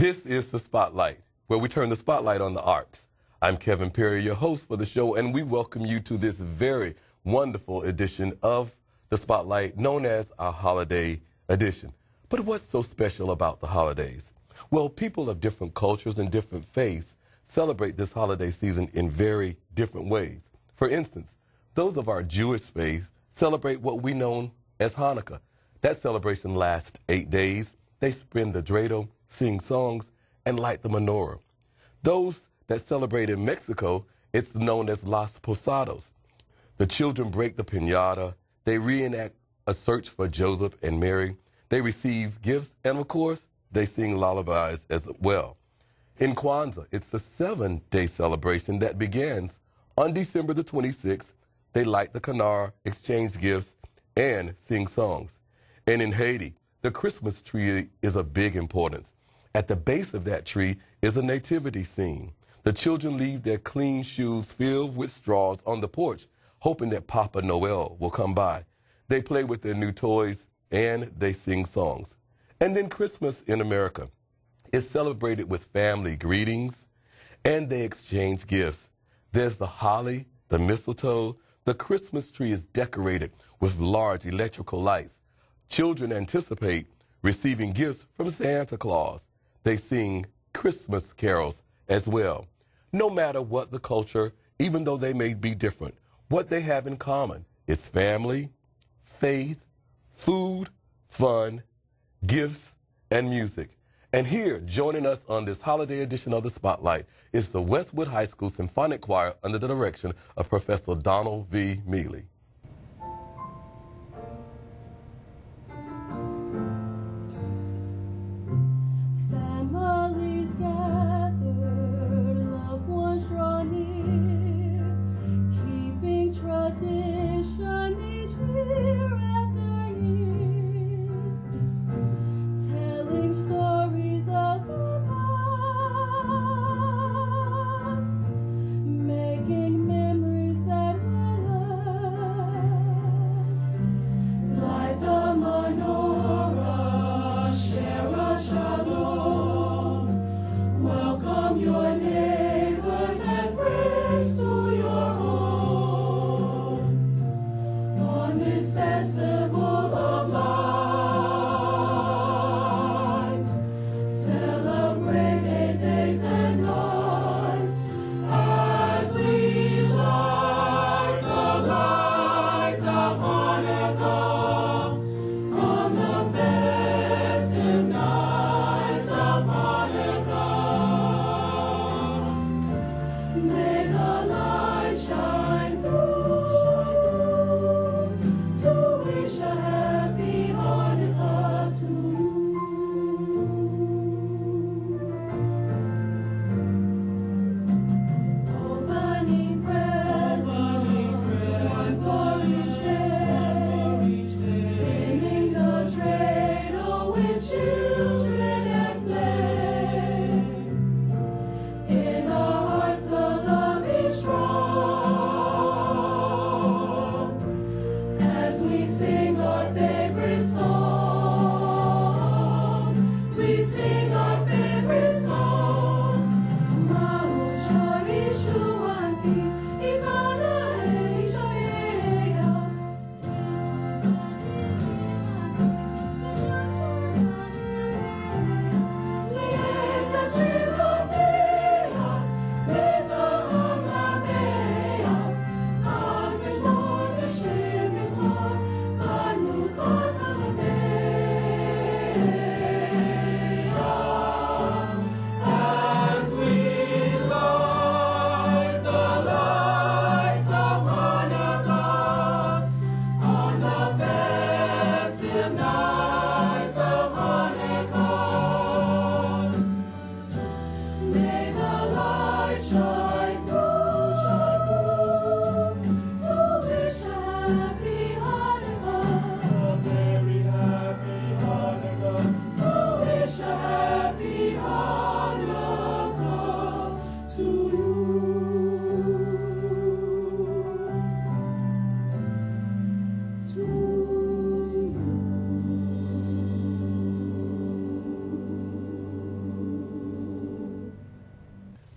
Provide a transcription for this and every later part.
This is The Spotlight, where we turn the spotlight on the arts. I'm Kevin Perry, your host for the show, and we welcome you to this very wonderful edition of The Spotlight, known as our holiday edition. But what's so special about the holidays? Well, people of different cultures and different faiths celebrate this holiday season in very different ways. For instance, those of our Jewish faith celebrate what we know as Hanukkah. That celebration lasts 8 days. They spin the dreidel, sing songs, and light the menorah. Those that celebrate in Mexico, it's known as Los Posados. The children break the piñata. They reenact a search for Joseph and Mary. They receive gifts, and of course, they sing lullabies as well. In Kwanzaa, it's the 7-day celebration that begins on December the 26th. They light the Kanar, exchange gifts, and sing songs. And in Haiti, the Christmas tree is of big importance. At the base of that tree is a nativity scene. The children leave their clean shoes filled with straws on the porch, hoping that Papa Noel will come by. They play with their new toys, and they sing songs. And then Christmas in America is celebrated with family greetings, and they exchange gifts. There's the holly, the mistletoe. The Christmas tree is decorated with large electrical lights. Children anticipate receiving gifts from Santa Claus. They sing Christmas carols as well. No matter what the culture, even though they may be different, what they have in common is family, faith, food, fun, gifts, and music. And here, joining us on this holiday edition of The Spotlight, is the Westwood High School Symphonic Choir under the direction of Professor Donald V. Mealy. Making memories that will last.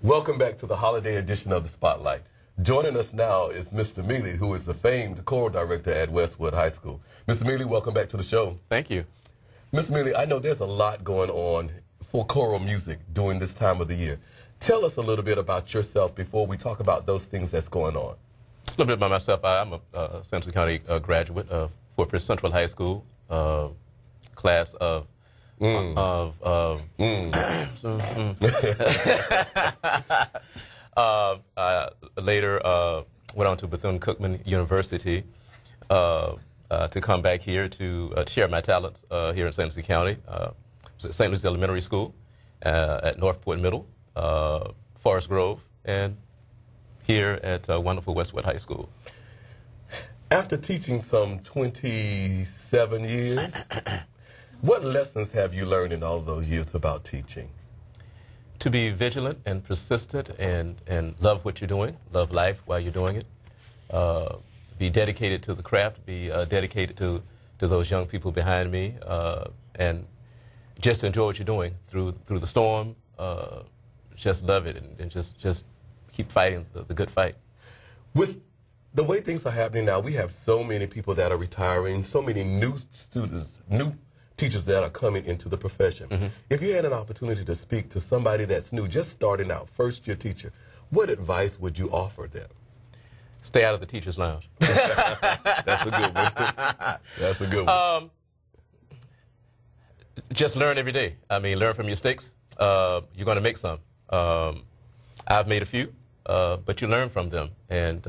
Welcome back to the holiday edition of the Spotlight. Joining us now is Mr. Mealy, who is the famed choral director at Westwood High School. Mr. Mealy, welcome back to the show. Thank you. Mr. Mealy, I know there's a lot going on for choral music during this time of the year. Tell us a little bit about yourself before we talk about those things that's going on. A little bit about myself. I'm a Sampson County graduate of Fort Pierce Central High School, class of I later went on to Bethune-Cookman University to come back here to share my talents here in Sampson County. I was at St. Louis Elementary School, at Northport Middle, Forest Grove, and here at wonderful Westwood High School. After teaching some 27 years, what lessons have you learned in all those years about teaching? To be vigilant and persistent and love what you're doing, love life while you're doing it. Be dedicated to the craft, be dedicated to those young people behind me, and just enjoy what you're doing through the storm. Just love it and just keep fighting the good fight. With the way things are happening now, we have so many people that are retiring, so many new students, new teachers that are coming into the profession. Mm-hmm. If you had an opportunity to speak to somebody that's new, just starting out, first-year teacher, what advice would you offer them? Stay out of the teacher's lounge. That's a good one. That's a good one. Just learn every day. I mean, learn from your mistakes. You're going to make some. I've made a few, but you learn from them and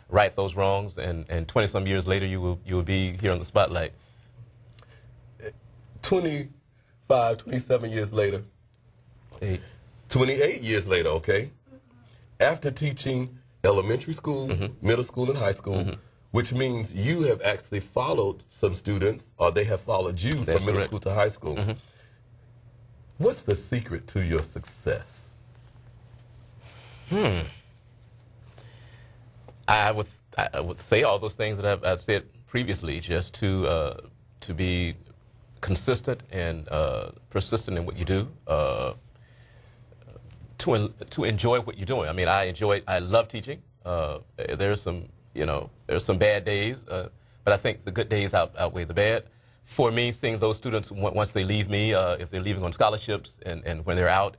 right those wrongs. And 20-some years later, you will be here on the spotlight. 25, 27 years later. 28 years later, okay? After teaching elementary school, mm-hmm. middle school, and high school, mm-hmm. which means you have actually followed some students, or they have followed you from middle school to high school. Mm-hmm. What's the secret to your success? I would say all those things that I've said previously, just to be consistent and persistent in what you do, to enjoy what you're doing. I mean, I love teaching. There's some bad days, but I think the good days outweigh the bad. For me, seeing those students, once they leave me, if they're leaving on scholarships and when they're out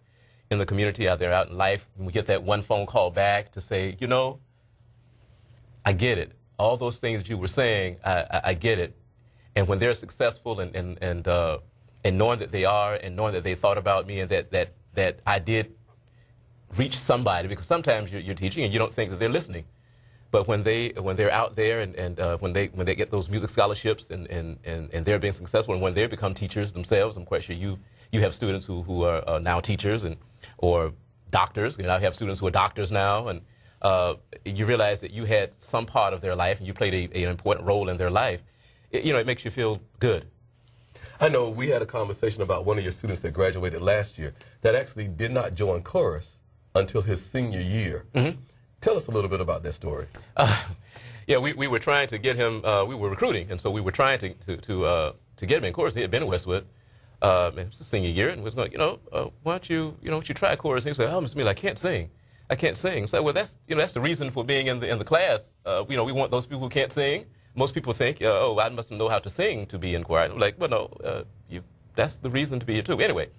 in the community, they're out in life, and we get that one phone call back to say, you know, I get it. All those things that you were saying, I get it. And when they're successful and knowing that they are and knowing that they thought about me and that I did reach somebody, because sometimes you're teaching and you don't think that they're listening. But when they're out there and when they get those music scholarships and they're being successful and when they become teachers themselves, I'm quite sure you have students who are now teachers or doctors. You know, I have students who are doctors now, and you realize that you had some part of their life and you played an important role in their life. It makes you feel good. I know we had a conversation about one of your students that graduated last year that actually did not join chorus until his senior year. Mm-hmm. Tell us a little bit about that story. Yeah, we were trying to get him. We were recruiting, and so we were trying to get him in chorus. He had been in Westwood. It was his senior year, and was going, why don't you try chorus? And he said, oh, Mr. Mealy, I can't sing. I can't sing. So, well, that's the reason for being in the class. We want those people who can't sing. Most people think, oh, I must know how to sing to be in choir. I'm like, well, no, that's the reason to be here too. Anyway,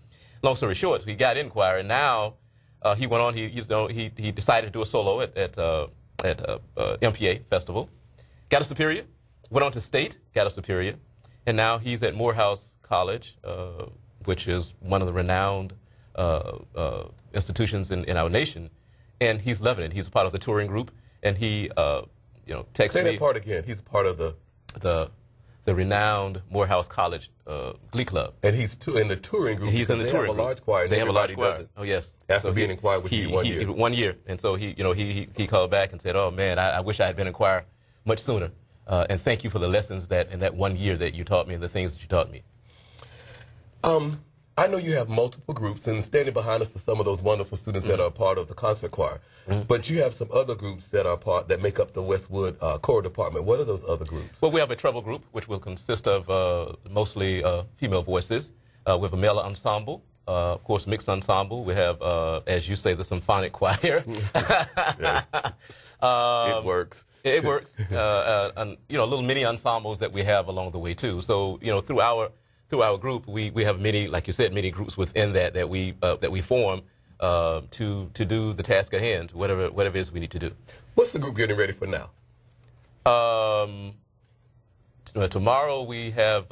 long story short, he got in choir, and now he went on. He decided to do a solo at MPA Festival. Got a superior. Went on to state. Got a superior, and now he's at Morehouse College, which is one of the renowned institutions in our nation, and he's loving it. He's a part of the touring group, and he. Texted Say me. that part again. He's part of the renowned Morehouse College Glee Club. And he's in the touring group. He's in the touring group. They have a large choir. They have a large choir. Oh yes. After being in choir with you 1 year. 1 year, and so he called back and said, "Oh man, I wish I had been in choir much sooner." And thank you for the lessons that in that 1 year that you taught me and the things that you taught me. I know you have multiple groups, and standing behind us are some of those wonderful students that are part of the concert choir. But you have some other groups that make up the Westwood choral department. What are those other groups? Well, we have a treble group, which will consist of mostly female voices. We have a male ensemble, of course, mixed ensemble. We have, as you say, the symphonic choir. It works. It works. And, little mini ensembles that we have along the way too. So, through our group, we have many, like you said, many groups within that we form to do the task at hand, whatever it is we need to do. What's the group getting ready for now? Tomorrow we have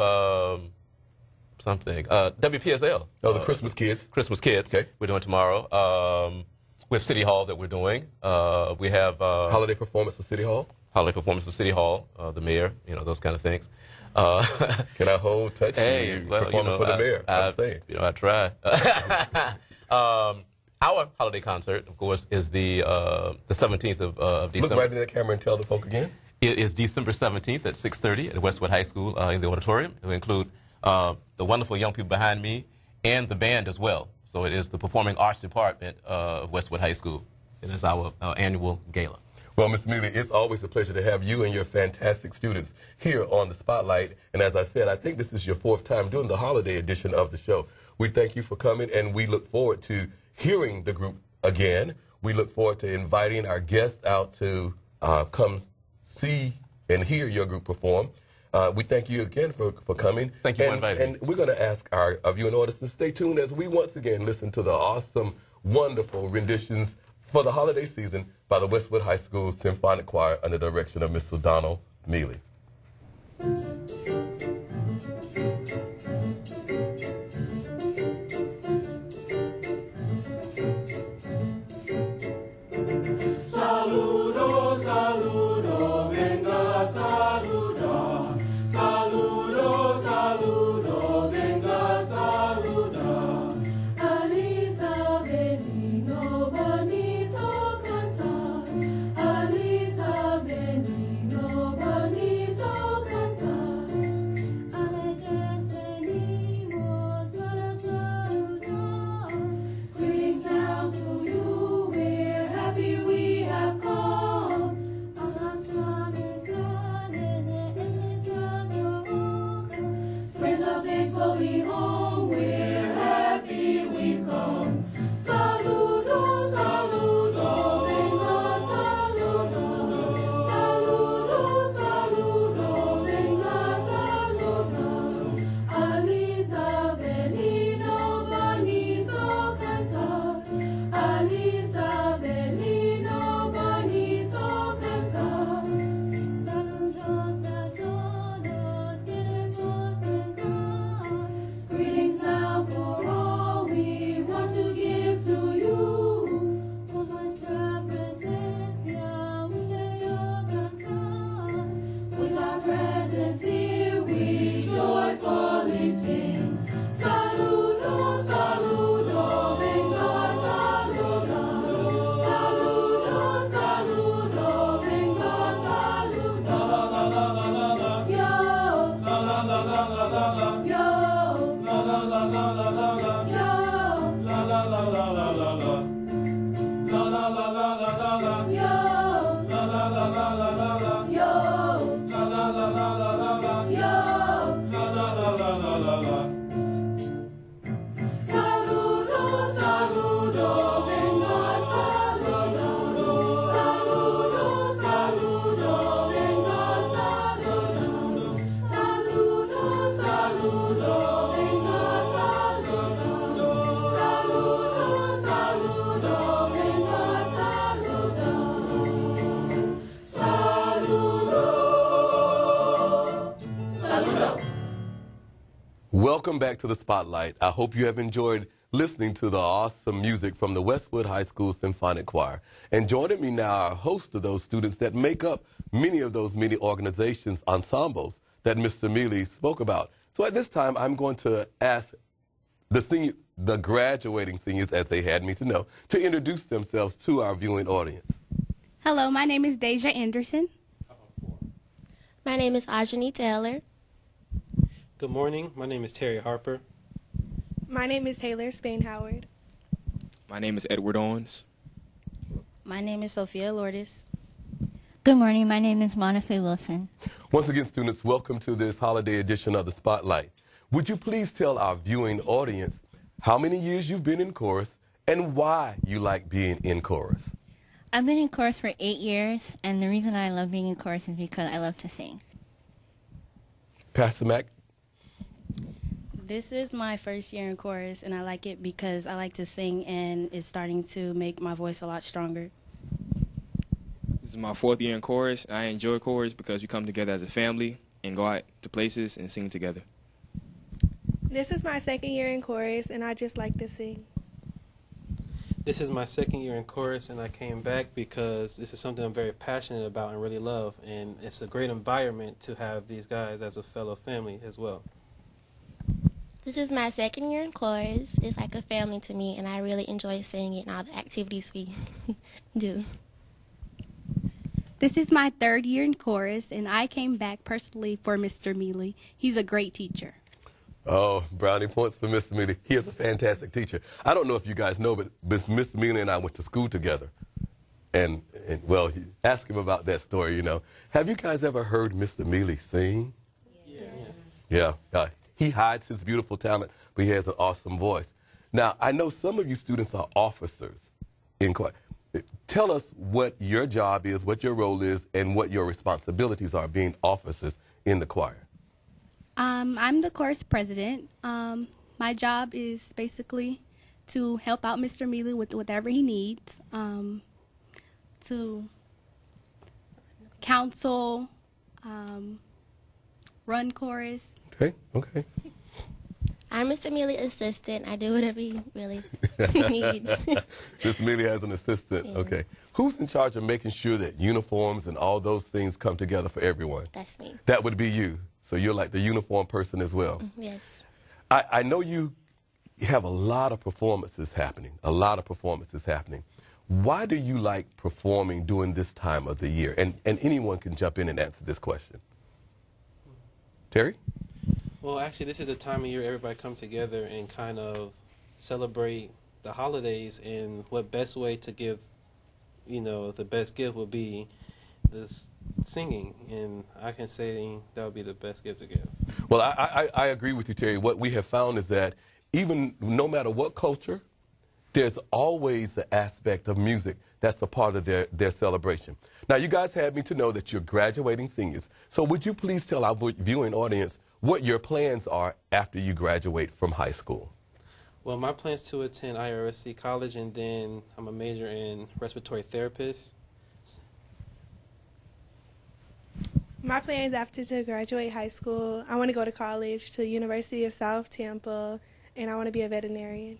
something. WPSL. Oh, the Christmas Kids. Christmas Kids. Okay. We're doing tomorrow. We have City Hall that we're doing. We have holiday performance for City Hall. Holiday performance for City Hall. The mayor. Those kind of things. Can I hold, touch? Hey, performing for the mayor. I'm saying. I try. Our holiday concert, of course, is the 17th of December. Look right in the camera and tell the folk again. It is December 17th at 6:30 at Westwood High School in the auditorium. It will include the wonderful young people behind me and the band as well. So it is the Performing Arts Department of Westwood High School. It is our annual gala. Well, Mr. Mealy, it's always a pleasure to have you and your fantastic students here on the Spotlight. And as I said, I think this is your 4th time doing the holiday edition of the show. We thank you for coming, and we look forward to hearing the group again. We look forward to inviting our guests out to come see and hear your group perform. We thank you again for coming. Thank you for inviting me. And we're going to ask our viewing audience to stay tuned as we once again listen to the awesome, wonderful renditions for the holiday season by the Westwood High School Symphonic Choir under the direction of Mr. Donald Mealy. Saludo, saludo, venga, saluda. Saludo, saludo, venga, saluda. Alisa Benino bonito cantar. Alisa Benino bonito cantar. Alejes venimos para saludar. Greetings now to you, we're happy we have come. Our sun is running, it's friends of this holy home, we're happy we've come. Saludo, saludo, venga, saludo. Saludo, saludo, venga, saludo. Alisa Benino bonito cantar. Alisa Benino bonito cantar. Saludos a todos, queremos brindar. Greetings now for all we want to give to you. Con nuestra presencia, un bello cantar. With our presence here, we joyfully sing. Saludo, saludo, venga, saludo. Saludo, saludo, venga, saludo. Yo, yo, Saludo, saludo, venga, saludo. Saludo, saludo, venga, saludo. Saludo, saludo, venga, saludo. Saludo, saludo, venga, saludo. Saludo, saludo. Welcome back to the Spotlight. I hope you have enjoyed listening to the awesome music from the Westwood High School Symphonic Choir. And joining me now are a host of those students that make up many of those many organizations, ensembles that Mr. Mealy spoke about. So at this time, I'm going to ask the graduating seniors, as they had me to know, to introduce themselves to our viewing audience. Hello, my name is Deja Anderson. My name is Ajani Taylor. Good morning. My name is Terry Harper. My name is Taylor Spain Howard. My name is Edward Owens. My name is Sophia Lourdes. Good morning. My name is Monica Wilson. Once again, students, welcome to this holiday edition of the Spotlight. Would you please tell our viewing audience how many years you've been in chorus, and why you like being in chorus. I've been in chorus for 8 years, and the reason I love being in chorus is because I love to sing. Pastor Mac? This is my first year in chorus, and I like it because I like to sing, and it's starting to make my voice a lot stronger. This is my 4th year in chorus. I enjoy chorus because we come together as a family and go out to places and sing together. This is my 2nd year in chorus, and I just like to sing. This is my 2nd year in chorus, and I came back because this is something I'm very passionate about and really love, and it's a great environment to have these guys as a fellow family as well. This is my 2nd year in chorus. It's like a family to me, and I really enjoy singing and all the activities we do. This is my 3rd year in chorus, and I came back personally for Mr. Mealy. He's a great teacher. Oh, brownie points for Mr. Mealy. He is a fantastic teacher. I don't know if you guys know, but Mr. Mealy and I went to school together. And well, ask him about that story, you know. Have you guys ever heard Mr. Mealy sing? Yes. Yeah. He hides his beautiful talent, but he has an awesome voice. Now, I know some of you students are officers in choir. Tell us what your job is, what your role is, and what your responsibilities are being officers in the choir. I'm the chorus president. My job is basically to help out Mr. Mealy with whatever he needs, to counsel, run chorus. Okay. I'm Mr. Mealy's assistant. I do whatever he really needs. Mr. Mealy has an assistant. Yeah. Okay. Who's in charge of making sure that uniforms and all those things come together for everyone? That's me. That would be you. So you're like the uniform person as well. Yes. I know you have a lot of performances happening, Why do you like performing during this time of the year? And anyone can jump in and answer this question. Terry? Well, actually, this is the time of year everybody come together and kind of celebrate the holidays, and what best way to give, the best gift would be this singing, and I can say that would be the best gift to give. Well, I agree with you, Terry. What we have found is that even no matter what culture, there's always the aspect of music that's a part of their celebration. Now, you guys had me to know that you're graduating seniors. So would you please tell our viewing audience what your plans are after you graduate from high school? Well, my plans to attend IRSC college, and then I'm a major in respiratory therapist. My plans after to graduate high school, I want to go to college to University of South Tampa, and I want to be a veterinarian.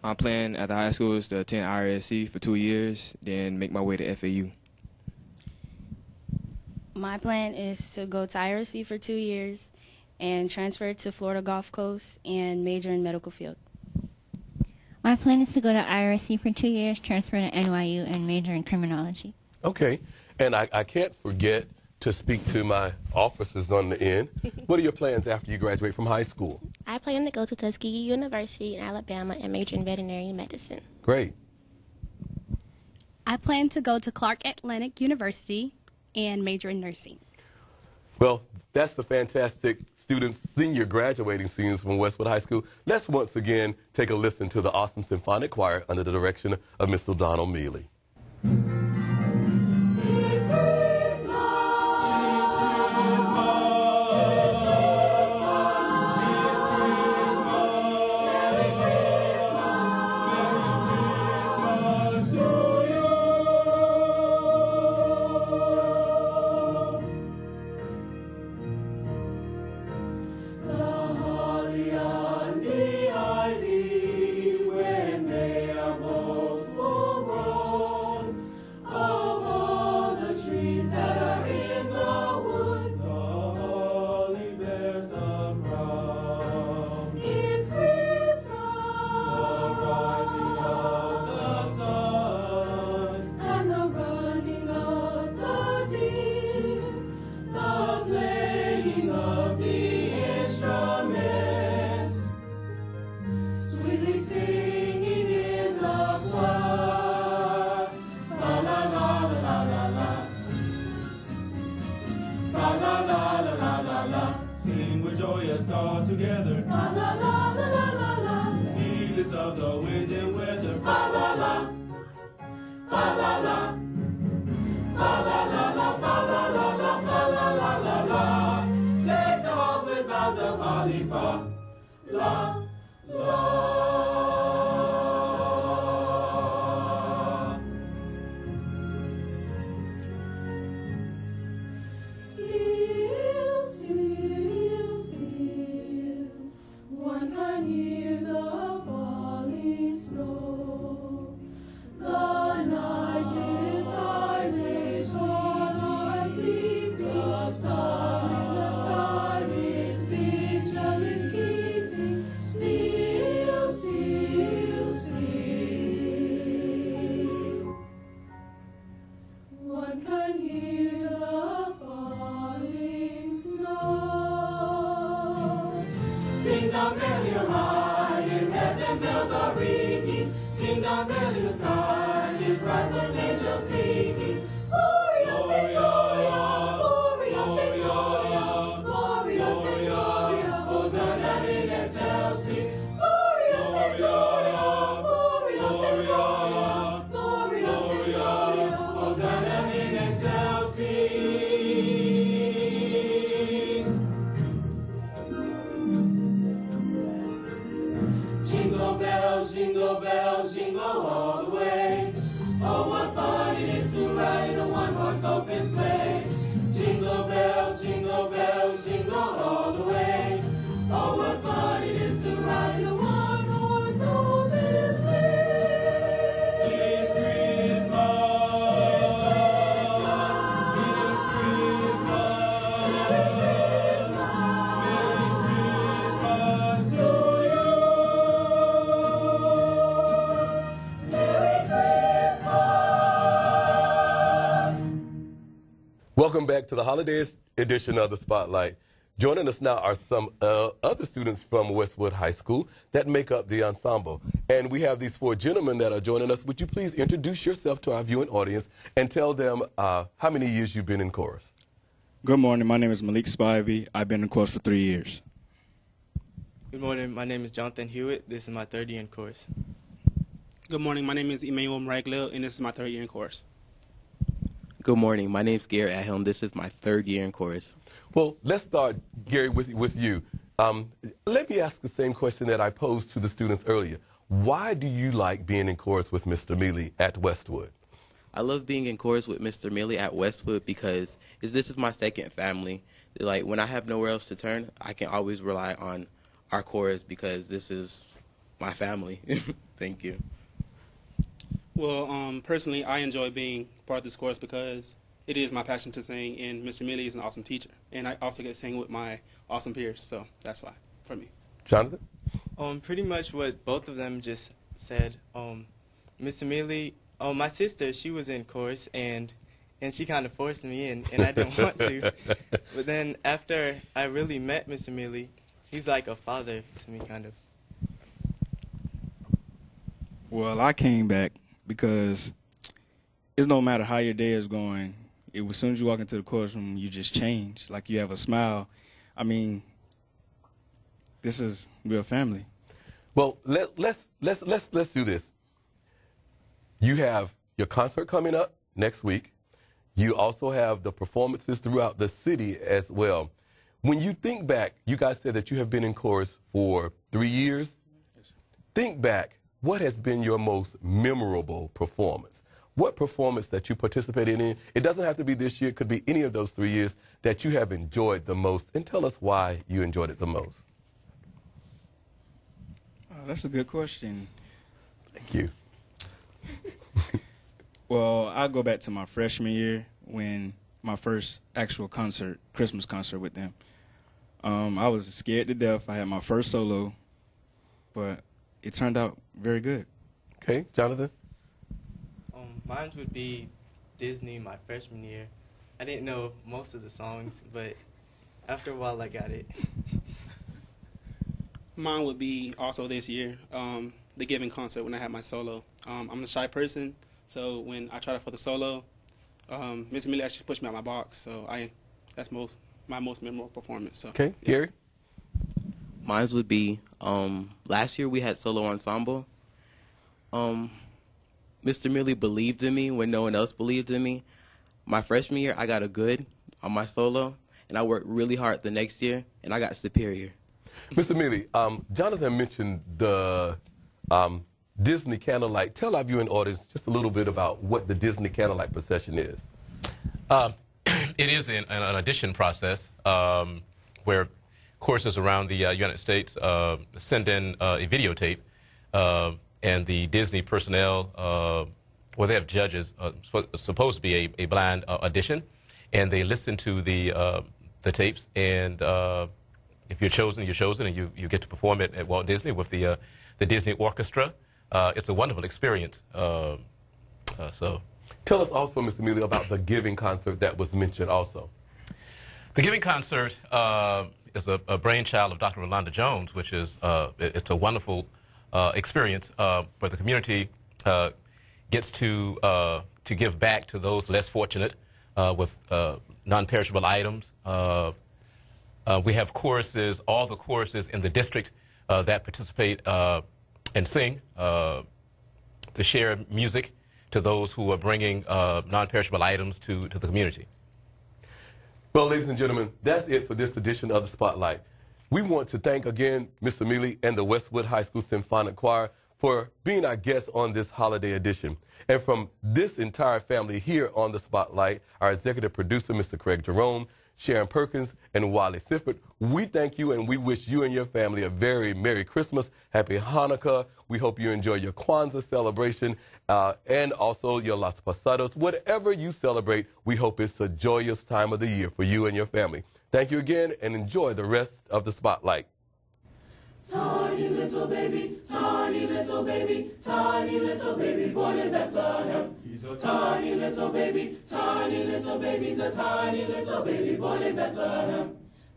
My plan at the high school is to attend IRSC for 2 years, then make my way to FAU. My plan is to go to IRC for 2 years and transfer to Florida Gulf Coast and major in medical field. My plan is to go to IRC for 2 years, transfer to NYU, and major in criminology. Okay. And I can't forget to speak to my officers on the end. What are your plans after you graduate from high school? I plan to go to Tuskegee University in Alabama and major in veterinary medicine. Great. I plan to go to Clark Atlantic University and major in nursing. Well, that's the fantastic students, graduating seniors from Westwood High School. Let's once again take a listen to the awesome symphonic choir under the direction of Mr. Donald Mealy. When they are both full grown, Jingle bells, jingle all the way. Oh, what fun it is to ride in a one-horse open sleigh. Jingle bells, jingle all the way. Oh, what fun it is to ride in a one-horse open sleigh. It's Christmas. It's Christmas. Merry Christmas to you. Merry Christmas. Welcome back to the holidays edition of the Spotlight. Joining us now are some other students from Westwood High School that make up the ensemble. And we have these four gentlemen that are joining us. Would you please introduce yourself to our viewing audience and tell them how many years you've been in chorus? Good morning. My name is Malik Spivey. I've been in chorus for 3 years. Good morning. My name is Jonathan Hewitt. This is my third year in chorus. Good morning. My name is Emmanuel Maraglio, and this is my third year in chorus. Good morning. My name is Gary Ahelm. This is my third year in chorus. Well, let's start, Gary, with you. Let me ask the same question that I posed to the students earlier. Why do you like being in chorus with Mr. Mealy at Westwood? I love being in chorus with Mr. Mealy at Westwood because this is my second family. Like, when I have nowhere else to turn, I can always rely on our chorus because this is my family. Thank you. Well, personally, I enjoy being part of this chorus because it is my passion to sing, and Mr. Mealy is an awesome teacher. And I also get to sing with my awesome peers, so that's why, for me. Jonathan? Pretty much what both of them just said. Mr. Mealy, my sister, she was in chorus, and she kind of forced me in, and I didn't want to. But then after I really met Mr. Mealy, he's like a father to me, kind of. Well, I came back because it's no matter how your day is going. As soon as you walk into the chorus room, you just change. Like, you have a smile. I mean, this is real family. Well, let's do this. You have your concert coming up next week. You also have the performances throughout the city as well. When you think back, you guys said that you have been in chorus for 3 years. Think back, what has been your most memorable performance? What performance that you participated in? It doesn't have to be this year. It could be any of those 3 years that you have enjoyed the most. And tell us why you enjoyed it the most. Oh, that's a good question. Thank you. Well, I'll go back to my freshman year when my first actual concert, Christmas concert with them. I was scared to death. I had my first solo, but it turned out very good. Okay, Jonathan? Mine would be Disney my freshman year. I didn't know most of the songs, but after a while I got it. Mine would be also this year, the Giving concert when I had my solo. I'm a shy person, so when I tried out for the solo, Mr. Mealy actually pushed me out my box, so that's my most memorable performance. So. Okay, Gary? Mine would be, last year we had solo ensemble. Mr. Mealy believed in me when no one else believed in me. My freshman year, I got a good on my solo, and I worked really hard the next year, and I got superior. Mr. Mealy, Jonathan mentioned the Disney Candlelight. Tell our viewing audience just a little bit about what the Disney Candlelight procession is. It is an audition process where choruses around the United States send in a videotape, and the Disney personnel, well, they have judges, supposed to be a blind audition, and they listen to the tapes, and if you're chosen, you're chosen, and you get to perform it at Walt Disney with the Disney Orchestra. It's a wonderful experience. So, tell us also, Mr. Mealy, about the Giving concert that was mentioned also. The Giving concert is a brainchild of Dr. Rolanda Jones, which is it's a wonderful experience where the community gets to give back to those less fortunate with non-perishable items. We have choruses, all the choruses in the district that participate and sing to share music to those who are bringing non-perishable items to the community. Well, ladies and gentlemen, that's it for this edition of the Spotlight. We want to thank again Mr. Mealy and the Westwood High School Symphonic Choir for being our guests on this holiday edition. And from this entire family here on the Spotlight, our executive producer, Mr. Craig Jerome, Sharon Perkins, and Wally Sifford, we thank you and we wish you and your family a very Merry Christmas, Happy Hanukkah. We hope you enjoy your Kwanzaa celebration and also your Las Posadas. Whatever you celebrate, we hope it's a joyous time of the year for you and your family. Thank you again and enjoy the rest of the Spotlight. Tiny little baby, tiny little baby, tiny little baby, born in Bethlehem. He's a tiny little baby, he's a tiny little baby, born in Bethlehem.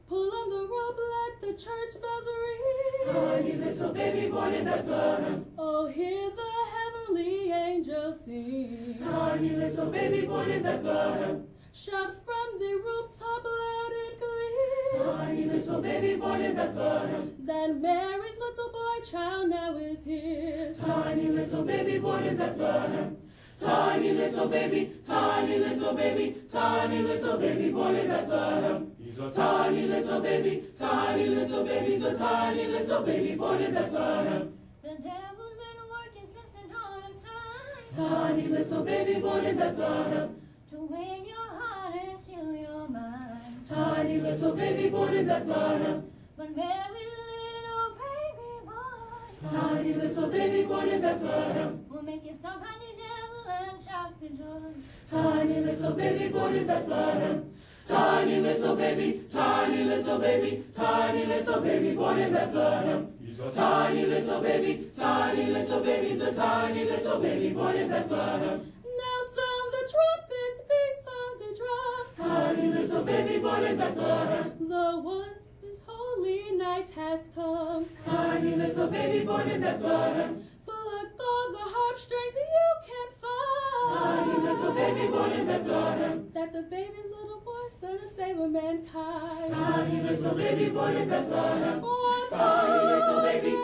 Pull on the rope, let the church bells ring. Tiny little baby, born in Bethlehem. Oh, hear the heavenly angels sing. Tiny little baby, born in Bethlehem. Shout from the rooftop loud and clear. Tiny little baby, born in Bethlehem. That Mary's little boy child now is here. Tiny little baby, born in Bethlehem. Tiny little baby, tiny little baby, tiny little baby, born in Bethlehem. He's a tiny little baby, he's a tiny little baby, born in Bethlehem. The devil's been working since the dawn of time. Tiny little baby, born in Bethlehem. To win your heart and steal your mind. Tiny little baby, born in Bethlehem. But Mary's little baby boy, tiny little baby, born in Bethlehem, will make you stop at the devil and shout for joy. Tiny little baby, born in Bethlehem. Tiny little baby, tiny little baby, tiny little baby, born in Bethlehem. He's a tiny little baby, he's a tiny little baby, born in Bethlehem. Now sound the trumpets, beats on the drums. Tiny little baby, born in Bethlehem. The one whose holy night has come. Tiny little baby, born in Bethlehem. Pluck all the harp strings you can find. Tiny little baby, born in Bethlehem. That the baby little boy's gonna save a mankind. Tiny little baby, born in Bethlehem. One tiny little baby,